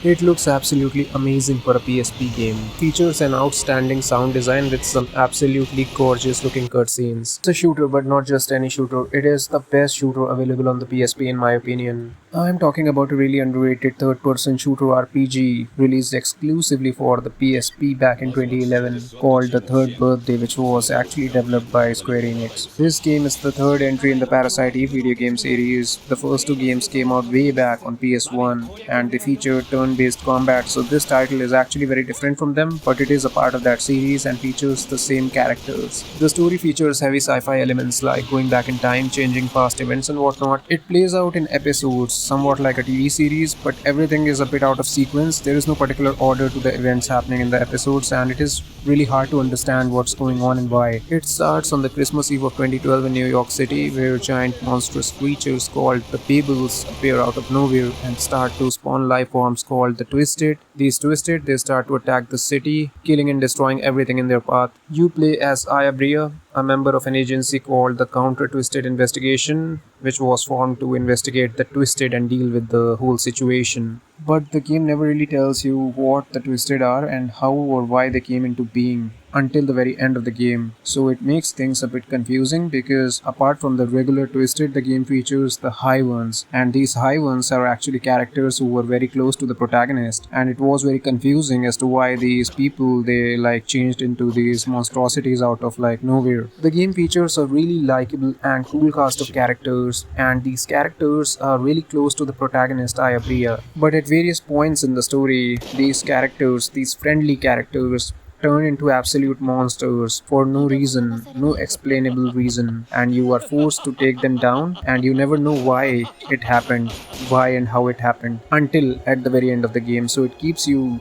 It looks absolutely amazing for a PSP game. Features an outstanding sound design with some absolutely gorgeous looking cutscenes. It's a shooter, but not just any shooter. It is the best shooter available on the PSP in my opinion. I'm talking about a really underrated third-person shooter RPG released exclusively for the PSP back in 2011 called The Third Birthday, which was actually developed by Square Enix. This game is the third entry in the Parasite Eve video game series. The first two games came out way back on PS1 and they featured turn-based combat, so this title is actually very different from them, but it is a part of that series and features the same characters. The story features heavy sci-fi elements like going back in time, changing past events and whatnot. It plays out in episodes, somewhat like a TV series, but everything is a bit out of sequence. There is no particular order to the events happening in the episodes and it is really hard to understand what's going on and why. It starts on the Christmas Eve of 2012 in New York City, where giant monstrous creatures called the Pebbles appear out of nowhere and start to spawn life forms called the Twisted. These Twisted, they start to attack the city, killing and destroying everything in their path. You play as Aya Brea, a member of an agency called the Counter Twisted Investigation, which was formed to investigate the Twisted and deal with the whole situation. But the game never really tells you what the Twisted are and how or why they came into being until the very end of the game. So it makes things a bit confusing because apart from the regular Twisted, the game features the High Ones, and these High Ones are actually characters who were very close to the protagonist, and it was very confusing as to why these people they like changed into these monstrosities out of like nowhere. The game features a really likable and cool cast of characters, and these characters are really close to the protagonist Aya Brea. But at various points in the story, these characters, these friendly characters, turn into absolute monsters for no reason, no explainable reason, and you are forced to take them down, and you never know why it happened, why and how it happened until at the very end of the game. So it keeps you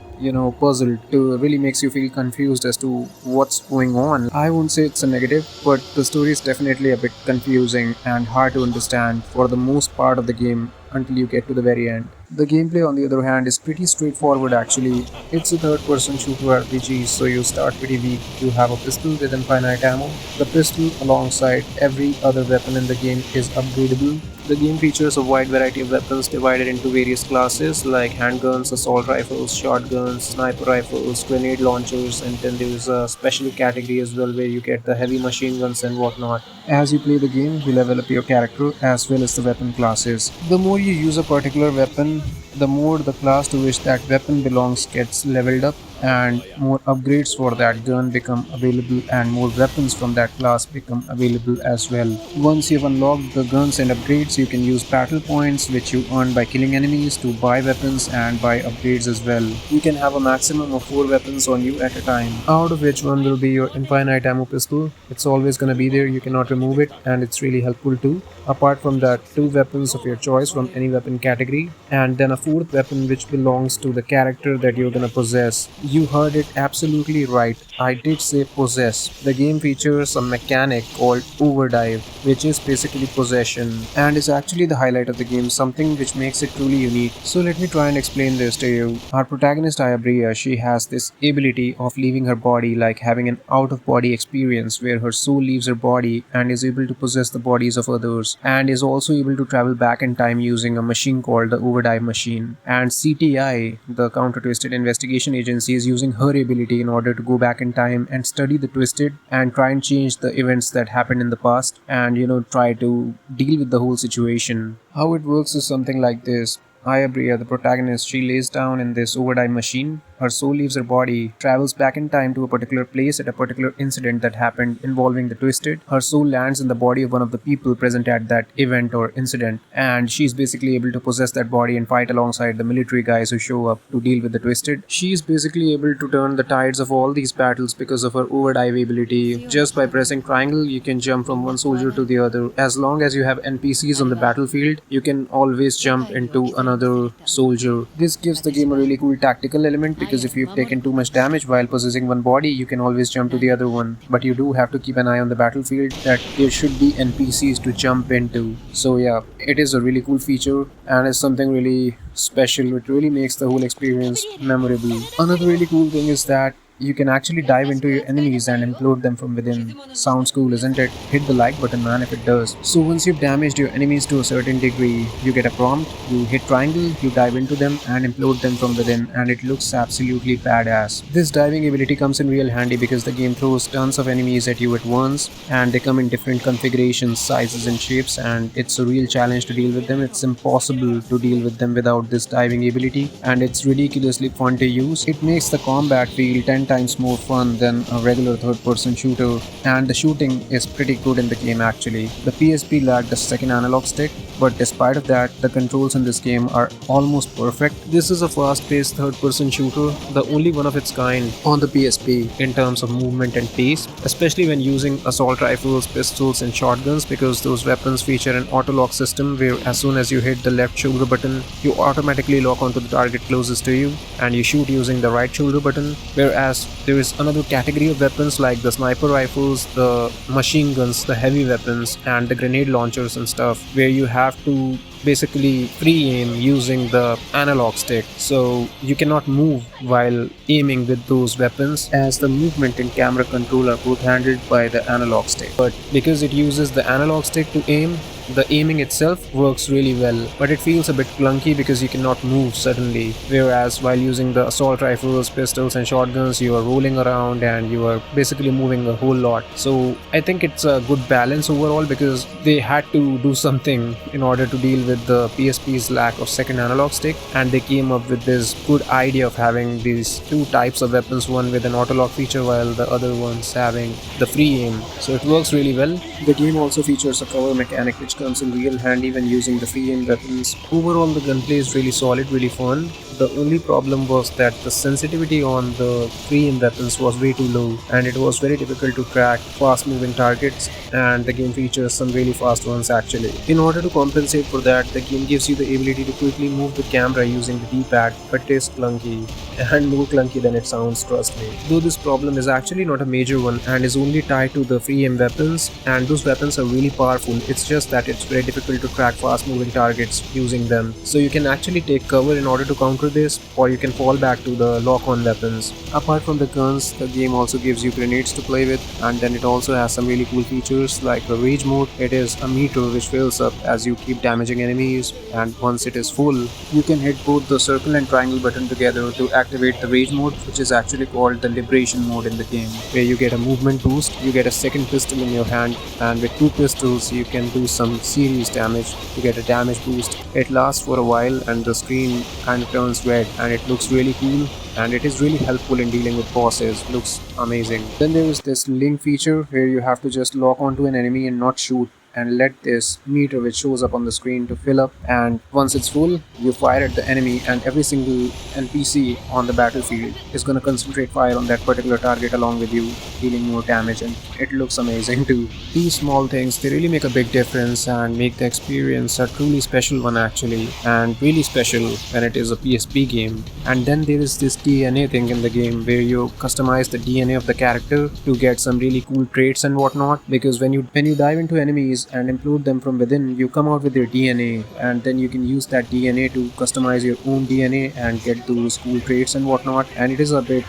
puzzled, to really makes you feel confused as to what's going on. I won't say it's a negative, but the story is definitely a bit confusing and hard to understand for the most part of the game until you get to the very end. The gameplay, on the other hand, is pretty straightforward actually. It's a third-person shooter RPG, so you start pretty weak. You have a pistol with infinite ammo. The pistol, alongside every other weapon in the game, is upgradable. The game features a wide variety of weapons divided into various classes like handguns, assault rifles, shotguns, sniper rifles, grenade launchers, and then there's a special category as well where you get the heavy machine guns and whatnot. As you play the game, you level up your character as well as the weapon classes. The more you use a particular weapon, the more the class to which that weapon belongs gets leveled up, and more upgrades for that gun become available and more weapons from that class become available as well. Once you've unlocked the guns and upgrades, you can use battle points which you earn by killing enemies to buy weapons and buy upgrades as well. You can have a maximum of 4 weapons on you at a time, out of which one will be your infinite ammo pistol. It's always gonna be there, you cannot remove it, and it's really helpful too. Apart from that, 2 weapons of your choice from any weapon category, and then a 4th weapon which belongs to the character that you're gonna possess. You heard it absolutely right. I did say possess. The game features a mechanic called Overdive, which is basically possession, and is actually the highlight of the game, something which makes it truly unique. So let me try and explain this to you. Our protagonist Aya Brea, she has this ability of leaving her body, like having an out-of-body experience where her soul leaves her body and is able to possess the bodies of others, and is also able to travel back in time using a machine called the Overdive machine. And CTI, the Counter Twisted Investigation Agency, is using her ability in order to go back in time and study the Twisted and try and change the events that happened in the past, and try to deal with the whole situation. How it works is something like this. Aya Brea, the protagonist, she lays down in this Overdive machine. Her soul leaves her body, travels back in time to a particular place at a particular incident that happened involving the Twisted. Her soul lands in the body of one of the people present at that event or incident, and she's basically able to possess that body and fight alongside the military guys who show up to deal with the Twisted. She's basically able to turn the tides of all these battles because of her Overdive ability. Just by pressing triangle, you can jump from one soldier to the other. As long as you have NPCs on the battlefield, you can always jump into another soldier. This gives the game a really cool tactical element because if you've taken too much damage while possessing one body, you can always jump to the other one. But you do have to keep an eye on the battlefield that there should be NPCs to jump into. So yeah, it is a really cool feature and it's something really special. It really makes the whole experience memorable. Another really cool thing is that You can actually dive into your enemies and implode them from within. Sounds cool, isn't it? Hit the like button, man, if it does. So once you've damaged your enemies to a certain degree, you get a prompt, you hit triangle, you dive into them and implode them from within, and it looks absolutely badass. This diving ability comes in real handy because the game throws tons of enemies at you at once, and they come in different configurations, sizes and shapes, and it's a real challenge to deal with them. It's impossible to deal with them without this diving ability, and it's ridiculously fun to use. It makes the combat feel 10 times more fun than a regular third-person shooter, and the shooting is pretty good in the game actually. The PSP lacked a second analog stick, but despite of that, the controls in this game are almost perfect. This is a fast-paced third-person shooter, the only one of its kind on the PSP in terms of movement and pace, especially when using assault rifles, pistols and shotguns, because those weapons feature an auto-lock system where as soon as you hit the left shoulder button, you automatically lock onto the target closest to you and you shoot using the right shoulder button. Whereas there is another category of weapons like the sniper rifles, the machine guns, the heavy weapons and the grenade launchers and stuff, where you have to basically free aim using the analog stick, so you cannot move while aiming with those weapons, as the movement and camera control are both handled by the analog stick. But because it uses the analog stick to aim, the aiming itself works really well, but it feels a bit clunky because you cannot move suddenly, whereas while using the assault rifles, pistols and shotguns, you are rolling around and you are basically moving a whole lot. So I think it's a good balance overall, because they had to do something in order to deal with the PSP's lack of second analog stick, and they came up with this good idea of having these two types of weapons, one with an auto-lock feature while the other one's having the free aim. So it works really well. The game also features a cover mechanic which comes in real handy when using the free aim weapons. Overall, the gunplay is really solid, really fun. The only problem was that the sensitivity on the free aim weapons was way too low, and it was very difficult to track fast moving targets, and the game features some really fast ones actually. In order to compensate for that, the game gives you the ability to quickly move the camera using the D-pad, but it is clunky, and more clunky than it sounds, trust me. Though this problem is actually not a major one and is only tied to the free aim weapons, and those weapons are really powerful. It's just that it's very difficult to track fast moving targets using them. So you can actually take cover in order to counter this, or you can fall back to the lock-on weapons. Apart from the guns, the game also gives you grenades to play with, and then it also has some really cool features like a rage mode. It is a meter which fills up as you keep damaging enemies, and once it is full, you can hit both the circle and triangle button together to activate the rage mode, which is actually called the liberation mode in the game, where you get a movement boost, you get a second pistol in your hand, and with two pistols you can do some serious damage to get a damage boost. It lasts for a while and the screen kind of turns red, and it looks really cool, and it is really helpful in dealing with bosses. Looks amazing. Then there is this link feature where you have to just lock onto an enemy and not shoot, and let this meter which shows up on the screen to fill up, and once it's full, you fire at the enemy, and every single NPC on the battlefield is going to concentrate fire on that particular target along with you, dealing more damage, and it looks amazing too. These small things, they really make a big difference and make the experience a truly special one actually, and really special when it is a PSP game. And then there is this DNA thing in the game where you customize the DNA of the character to get some really cool traits and whatnot, because when you dive into enemies and implode them from within, you come out with their DNA, and then you can use that DNA to customize your own DNA and get those cool traits and whatnot. And it is a bit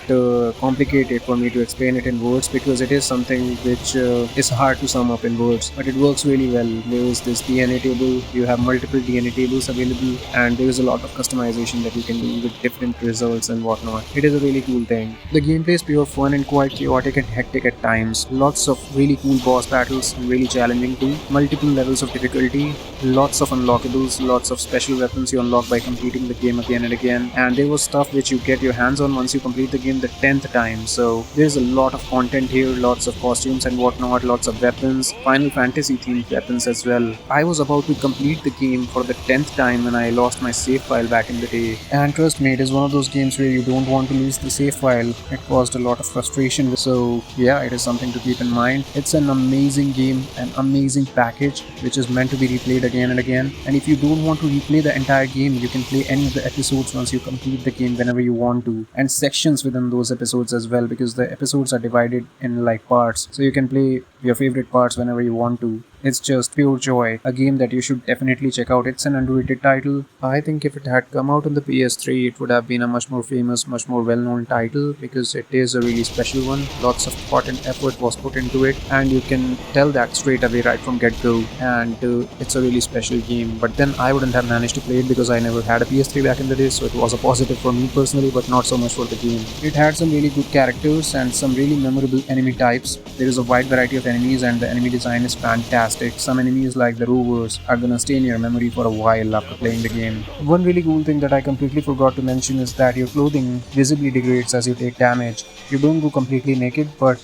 complicated for me to explain it in words, because it is something which is hard to sum up in words, but it works really well. There is this DNA table, you have multiple DNA tables available, and there is a lot of customization that you can do with different results and whatnot. It is a really cool thing. The gameplay is pure fun and quite chaotic and hectic at times. Lots of really cool boss battles and really challenging too. Multiple levels of difficulty, lots of unlockables, lots of special weapons you unlock by completing the game again and again, and there was stuff which you get your hands on once you complete the game the 10th time. So there's a lot of content here, lots of costumes and whatnot, lots of weapons, Final Fantasy themed weapons as well. I was about to complete the game for the 10th time when I lost my save file back in the day, and trust me, it is one of those games where you don't want to lose the save file. It caused a lot of frustration, so yeah, it is something to keep in mind. It's an amazing game, an amazing package which is meant to be replayed again and again, and if you don't want to replay the entire game, you can play any of the episodes once you complete the game whenever you want to, and sections within those episodes as well, because the episodes are divided in like parts, so you can play your favorite parts whenever you want to. It's just pure joy. A game that you should definitely check out. It's an underrated title. I think if it had come out on the PS3, it would have been a much more famous, much more well-known title because it is a really special one. Lots of thought and effort was put into it, and you can tell that straight away right from get-go. And it's a really special game. But then I wouldn't have managed to play it because I never had a PS3 back in the day, so it was a positive for me personally, but not so much for the game. It had some really good characters and some really memorable enemy types. There is a wide variety of enemies, and the enemy design is fantastic. Some enemies like the rovers are gonna stay in your memory for a while after playing the game. One really cool thing that I completely forgot to mention is that your clothing visibly degrades as you take damage. You don't go completely naked, but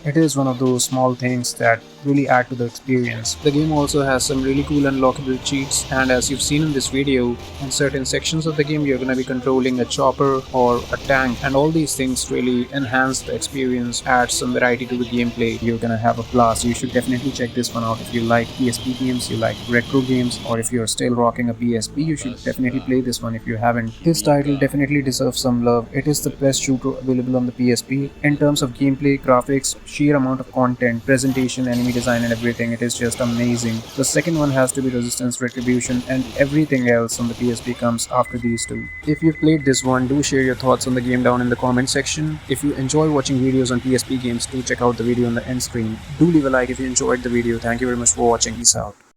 it is one of those small things that really add to the experience. The game also has some really cool unlockable cheats, and as you've seen in this video, in certain sections of the game you're gonna be controlling a chopper or a tank, and all these things really enhance the experience, add some variety to the gameplay. You're gonna have a blast. You should definitely check this one out if you like PSP games, you like retro games, or if you're still rocking a PSP, you should definitely play this one if you haven't. This title definitely deserves some love. It is the best shooter available on the PSP. In terms of gameplay, graphics, sheer amount of content, presentation, enemy design and everything, it is just amazing. The second one has to be Resistance Retribution, and everything else on the PSP comes after these two. If you've played this one, do share your thoughts on the game down in the comment section. If you enjoy watching videos on PSP games, do check out the video on the end screen. Do leave a like if you enjoyed the video. Thank you very much for watching. Peace out.